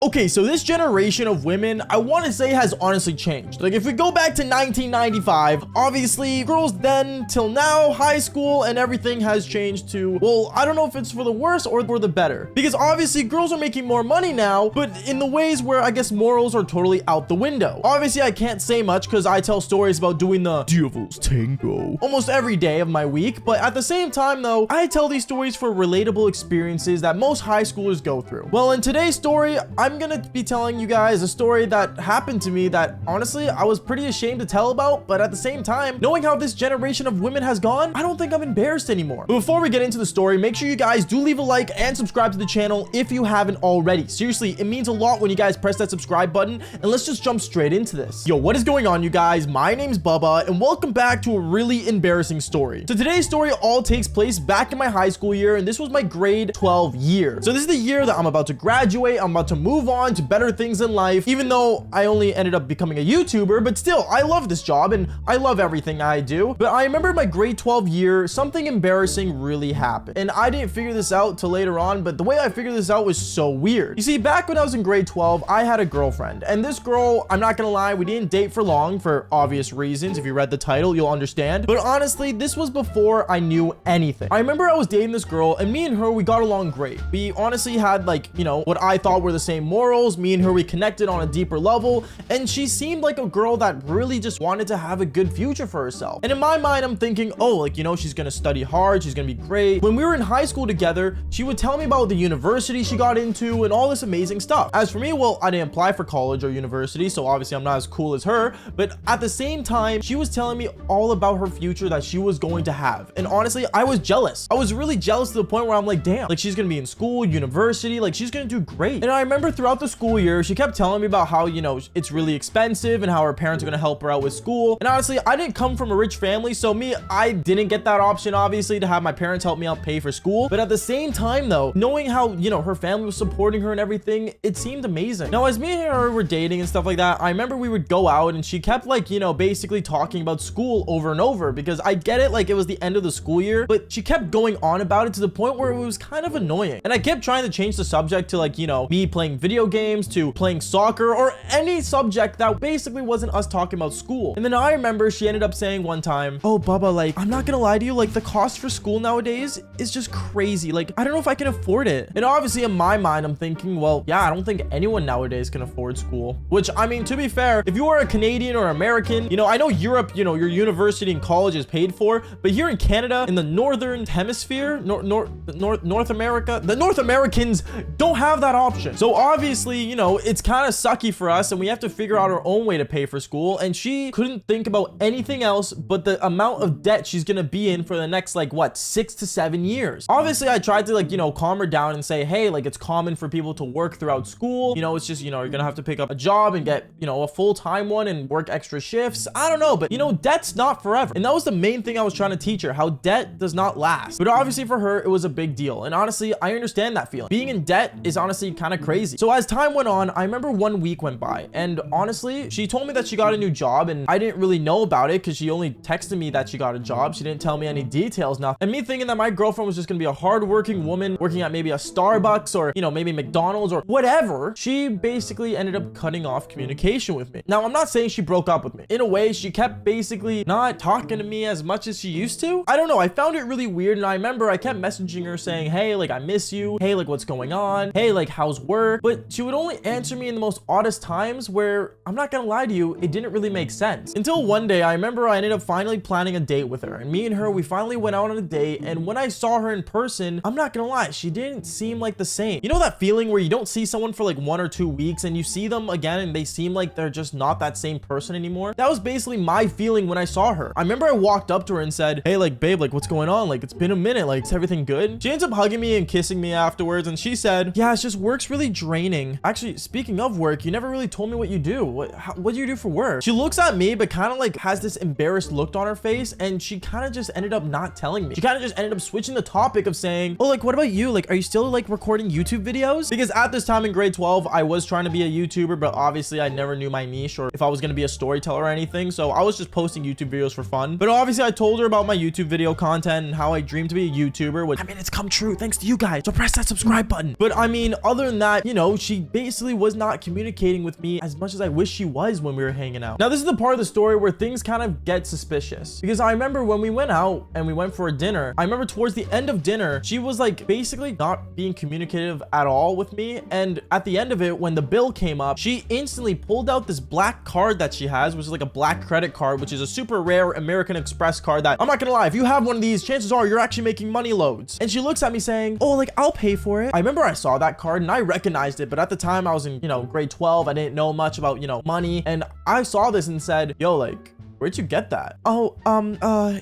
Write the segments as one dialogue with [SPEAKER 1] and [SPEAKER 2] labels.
[SPEAKER 1] Okay, so this generation of women, I want to say, has honestly changed. Like, if we go back to 1995, obviously, girls then till now, high school, and everything has changed to, well, I don't know if it's for the worse or for the better. Because obviously, girls are making more money now, but in the ways where I guess morals are totally out the window. Obviously, I can't say much because I tell stories about doing the devil's tango almost every day of my week. But at the same time, though, I tell these stories for relatable experiences that most high schoolers go through. Well, in today's story, I'm gonna be telling you guys a story that happened to me that honestly I was pretty ashamed to tell about, but at the same time, knowing how this generation of women has gone, I don't think I'm embarrassed anymore. But before we get into the story, make sure you guys do leave a like and subscribe to the channel if you haven't already. Seriously, it means a lot when you guys press that subscribe button, and let's just jump straight into this. Yo, what is going on, you guys? My name's Bubba, and welcome back to a really embarrassing story. So today's story all takes place back in my high school year, and this was my grade 12 year. So this is the year that I'm about to graduate. I'm about to move on to better things in life, even though I only ended up becoming a YouTuber, but still, I love this job and I love everything I do. But I remember my grade 12 year, something embarrassing really happened. And I didn't figure this out till later on, but the way I figured this out was so weird. You see, back when I was in grade 12, I had a girlfriend, and this girl, I'm not gonna lie, we didn't date for long for obvious reasons. If you read the title, you'll understand. But honestly, this was before I knew anything. I remember I was dating this girl, and me and her, we got along great. We honestly had, like, you know, what I thought were the same morals. Me and her, we connected on a deeper level, and she seemed like a girl that really just wanted to have a good future for herself. And in my mind, I'm thinking, oh, like, you know, she's gonna study hard, she's gonna be great. When we were in high school together, she would tell me about the university she got into and all this amazing stuff. As for me, well, I didn't apply for college or university, so obviously I'm not as cool as her, but at the same time, she was telling me all about her future that she was going to have. And honestly, I was jealous. I was really jealous to the point where I'm like, damn, like, she's gonna be in school, university, like, she's gonna do great. And I remember throughout the school year, she kept telling me about how, you know, it's really expensive and how her parents are going to help her out with school. And honestly, I didn't come from a rich family, so I didn't get that option, obviously, to have my parents help me out pay for school. But at the same time, though, knowing how, you know, her family was supporting her and everything, it seemed amazing. Now, as me and her were dating and stuff like that, I remember we would go out and she kept, like, you know, basically talking about school over and over, because I get it, like, it was the end of the school year, but she kept going on about it to the point where it was kind of annoying. And I kept trying to change the subject to, like, you know, me playing video games, to playing soccer, or any subject that basically wasn't us talking about school. And then I remember she ended up saying one time, oh, Bubba, like, I'm not gonna lie to you, like, the cost for school nowadays is just crazy. Like, I don't know if I can afford it. And obviously in my mind, I'm thinking, well, yeah, I don't think anyone nowadays can afford school. Which, I mean, to be fair, if you are a Canadian or American, you know, I know Europe, you know, your university and college is paid for, but here in Canada, in the northern hemisphere, North America, the North Americans don't have that option. So obviously, you know, it's kind of sucky for us, and we have to figure out our own way to pay for school. And she couldn't think about anything else but the amount of debt she's gonna be in for the next, like, what, 6 to 7 years. Obviously, I tried to, like, you know, calm her down and say, hey, like, it's common for people to work throughout school. You know, it's just, you know, you're gonna have to pick up a job and get, you know, a full-time one and work extra shifts. I don't know, but, you know, debt's not forever. And that was the main thing I was trying to teach her, how debt does not last. But obviously for her, it was a big deal. And honestly, I understand that feeling. Being in debt is honestly kind of crazy. So as time went on, I remember one week went by, and honestly, she told me that she got a new job, and I didn't really know about it because she only texted me that she got a job. She didn't tell me any details, nothing. And me thinking that my girlfriend was just gonna be a hardworking woman working at maybe a Starbucks or, you know, maybe McDonald's or whatever, she basically ended up cutting off communication with me. Now, I'm not saying she broke up with me. In a way, she kept basically not talking to me as much as she used to. I don't know. I found it really weird, and I remember I kept messaging her saying, hey, like, I miss you. Hey, like, what's going on? Hey, like, how's work? But she would only answer me in the most oddest times where, I'm not gonna lie to you, it didn't really make sense. Until one day, I remember I ended up finally planning a date with her, and me and her, we finally went out on a date, and when I saw her in person, I'm not gonna lie, she didn't seem like the same. You know that feeling where you don't see someone for like 1 or 2 weeks, and you see them again, and they seem like they're just not that same person anymore? That was basically my feeling when I saw her. I remember I walked up to her and said, hey, like, babe, like, what's going on? Like, it's been a minute. Like, is everything good? She ends up hugging me and kissing me afterwards, and she said, yeah, it's just work's really draining. Actually, speaking of work, you never really told me what you do. What do you do for work? She looks at me, but kind of like has this embarrassed look on her face, and she kind of just ended up not telling me. She kind of just ended up switching the topic of saying, oh, like, what about you? Like, are you still like recording YouTube videos? Because at this time in grade 12, I was trying to be a YouTuber, but obviously I never knew my niche or if I was going to be a storyteller or anything. So I was just posting YouTube videos for fun. But obviously I told her about my YouTube video content and how I dreamed to be a YouTuber, which, I mean, it's come true thanks to you guys. So press that subscribe button. But I mean, other than that, you know, know, she basically was not communicating with me as much as I wish she was when we were hanging out. Now, this is the part of the story where things kind of get suspicious, because I remember when we went out and we went for a dinner, I remember towards the end of dinner, she was like basically not being communicative at all with me. And at the end of it, when the bill came up, she instantly pulled out this black card that she has, which is like a black credit card, which is a super rare American Express card that, I'm not gonna lie, if you have one of these, chances are you're actually making money loads. And she looks at me saying, oh, like, I'll pay for it. I remember I saw that card and I recognized it, but at the time I was in, grade 12. I didn't know much about, money. And I saw this and said, yo, like, where'd you get that? Oh,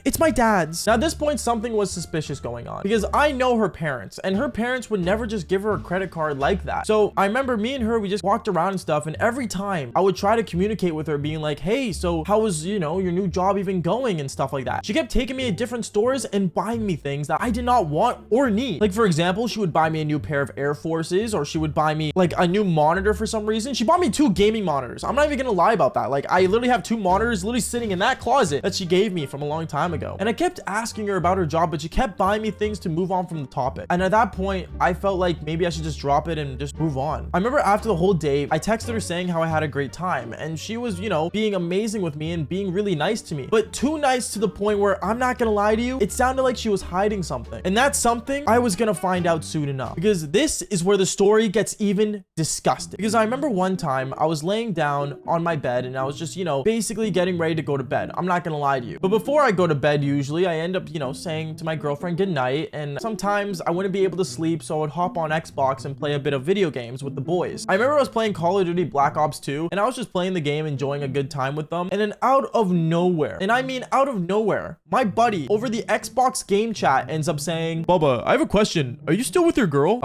[SPEAKER 1] it's my dad's. Now, at this point, something was suspicious going on, because I know her parents, and her parents would never just give her a credit card like that. So I remember me and her, we just walked around and stuff, and every time I would try to communicate with her, being like, hey, so how was, your new job even going and stuff like that. She kept taking me to different stores and buying me things that I did not want or need. Like, for example, she would buy me a new pair of Air Forces, or she would buy me like a new monitor for some reason. She bought me 2 gaming monitors. I'm not even gonna lie about that. Like, I literally have 2 monitors literally sitting in that closet that she gave me from a long time ago. And I kept asking her about her job, but she kept buying me things to move on from the topic. And at that point, I felt like maybe I should just drop it and just move on. I remember after the whole date, I texted her saying how I had a great time, and she was, being amazing with me and being really nice to me, but too nice to the point where, I'm not gonna lie to you, it sounded like she was hiding something. And that's something I was gonna find out soon enough, because this is where the story gets even disgusting. Because I remember one time I was laying down on my bed and I was just, basically getting ready to go to bed. I'm not gonna lie to you. But before I go to bed, usually I end up, saying to my girlfriend good night, and sometimes I wouldn't be able to sleep, so I would hop on Xbox and play a bit of video games with the boys. I remember I was playing Call of Duty Black Ops 2, and I was just playing the game, enjoying a good time with them, and then out of nowhere, and I mean out of nowhere, my buddy over the Xbox game chat ends up saying, Bubba, I have a question. Are you still with your girl?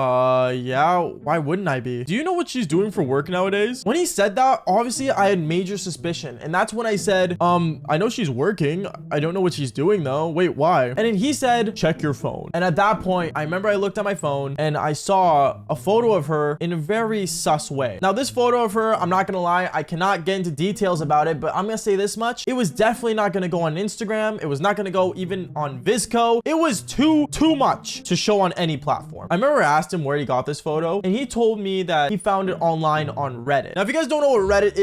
[SPEAKER 1] Yeah, why wouldn't I be? Do you know what she's doing for work nowadays? When he said that, obviously I had major suspicion, and that's when I said, I know she's working. I don't know what she's doing though. Wait, why? And then he said, check your phone. And at that point, I remember I looked at my phone and I saw a photo of her in a very sus way. Now, this photo of her, I'm not gonna lie, I cannot get into details about it, but I'm gonna say this much. It was definitely not gonna go on Instagram. It was not gonna go even on Visco. It was too much to show on any platform. I remember I asked him where he got this photo, and he told me that he found it online on Reddit. Now, if you guys don't know what Reddit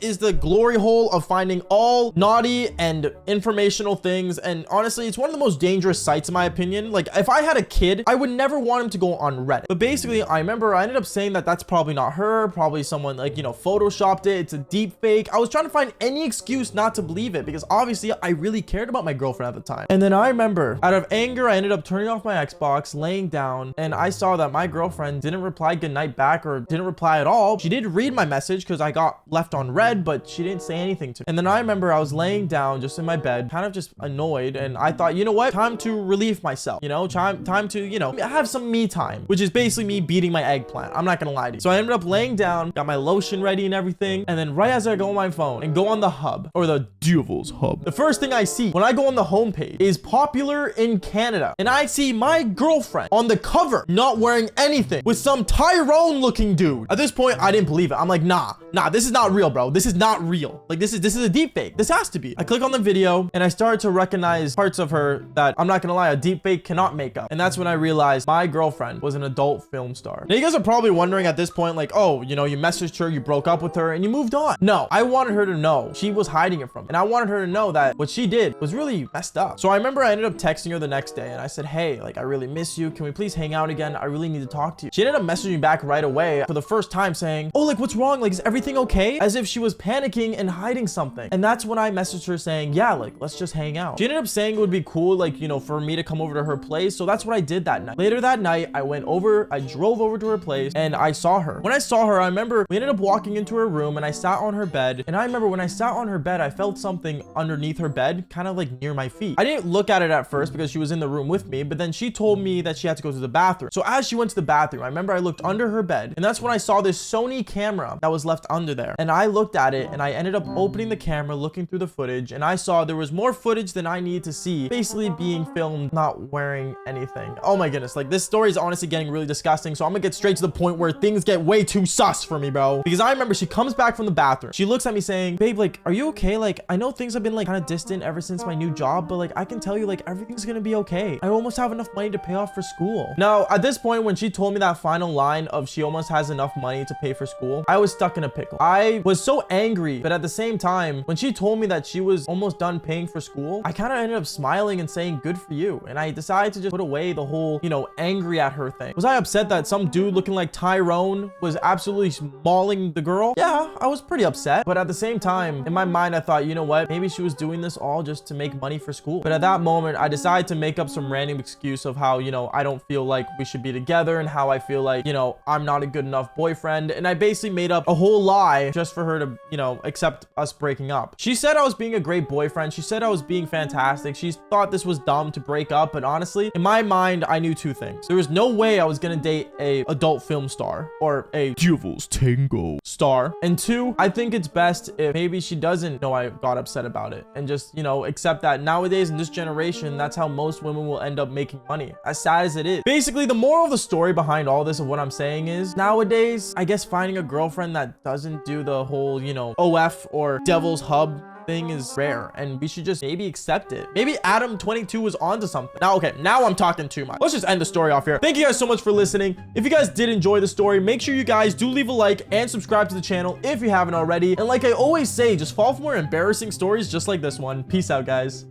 [SPEAKER 1] is the glory hole of finding all naughty and informational things, and honestly, it's one of the most dangerous sites in my opinion. Like, if I had a kid, I would never want him to go on Reddit. But basically, I remember I ended up saying that that's probably not her, probably someone like, photoshopped it, it's a deep fake. I was trying to find any excuse not to believe it, because obviously I really cared about my girlfriend at the time. And then I remember, out of anger, I ended up turning off my Xbox, laying down, and I saw that my girlfriend didn't reply goodnight back, or didn't reply at all. She did read my message because I got left on read, but she didn't say anything to me. And then I remember I was laying down just in my bed, kind of just annoyed, and I thought, you know what, time to relieve myself, time to have some me time, which is basically me beating my eggplant. I'm not gonna lie to you. So I ended up laying down, got my lotion ready and everything, and then right as I go on my phone and go on the hub, or the Devil's Hub, the first thing I see when I go on the homepage is popular in Canada, and I see my girlfriend on the cover not wearing anything with some Tyrone looking dude. At this point, I didn't believe it. I'm like, nah, this is not real, bro. This is not real. Like, this is a deep fake. This has to be. I click on the video and I started to recognize parts of her that, I'm not gonna lie, a deep fake cannot make up. And that's when I realized my girlfriend was an adult film star. Now, you guys are probably wondering at this point, like, oh, you messaged her, you broke up with her, and you moved on. No, I wanted her to know she was hiding it from me. And I wanted her to know that what she did was really messed up. So I remember I ended up texting her the next day and I said, hey, like, I really miss you. Can we please hang out again? I really need to talk to you. She ended up messaging me back right away for the first time saying, oh, like, what's wrong? Like, is everything okay? As if she was panicking and hiding something. And that's when I messaged her saying, yeah, like, let's just hang out. She ended up saying it would be cool, like, for me to come over to her place. So that's what I did that night. Later that night, I drove over to her place and I saw her. When I saw her, I remember we ended up walking into her room and I sat on her bed. And I remember when I sat on her bed, I felt something underneath her bed, kind of like near my feet. I didn't look at it at first because she was in the room with me, but then she told me that she had to go to the bathroom. So as she went to the bathroom, I remember I looked under her bed, and that's when I saw this Sony camera that was left under there. And I looked at it and I ended up opening the camera, looking looking through the footage and I saw there was more footage than I need to see, basically being filmed not wearing anything. Oh my goodness, like this story is honestly getting really disgusting, so I'm gonna get straight to the point where things get way too sus for me, bro. Because I remember she comes back from the bathroom, she looks at me saying, babe, like, are you okay? Like, I know things have been like kind of distant ever since my new job, but like I can tell you like everything's gonna be okay. I almost have enough money to pay off for school. Now at this point, when she told me that final line of she almost has enough money to pay for school, I was stuck in a pickle. I was so angry, but at the same time, when she told me that she was almost done paying for school, I kind of ended up smiling and saying good for you, and I decided to just put away the whole, you know, angry at her thing. Was I upset that some dude looking like Tyrone was absolutely mauling the girl? Yeah, I was pretty upset, but at the same time, in my mind, I thought, you know what, maybe she was doing this all just to make money for school. But at that moment, I decided to make up some random excuse of how, you know, I don't feel like we should be together and how I feel like, you know, I'm not a good enough boyfriend, and I basically made up a whole lie just for her to, you know, accept us breaking up. She said I was being a great boyfriend. She said I was being fantastic. She thought this was dumb to break up, but honestly, in my mind, I knew two things. There was no way I was gonna date a adult film star or a Devil's Tango star, and two, I think it's best if maybe she doesn't know I got upset about it and just, you know, accept that nowadays in this generation, that's how most women will end up making money, as sad as it is. Basically, the moral of the story behind all this of what I'm saying is nowadays, I guess finding a girlfriend that doesn't do the whole, you know, OF or Devil's Hub thing is rare, and we should just maybe accept it. Maybe Adam 22 was onto something. Now, okay, now I'm talking too much. Let's just end the story off here. Thank you guys so much for listening. If you guys did enjoy the story, make sure you guys do leave a like and subscribe to the channel if you haven't already. And like I always say, just follow for more embarrassing stories just like this one. Peace out, guys.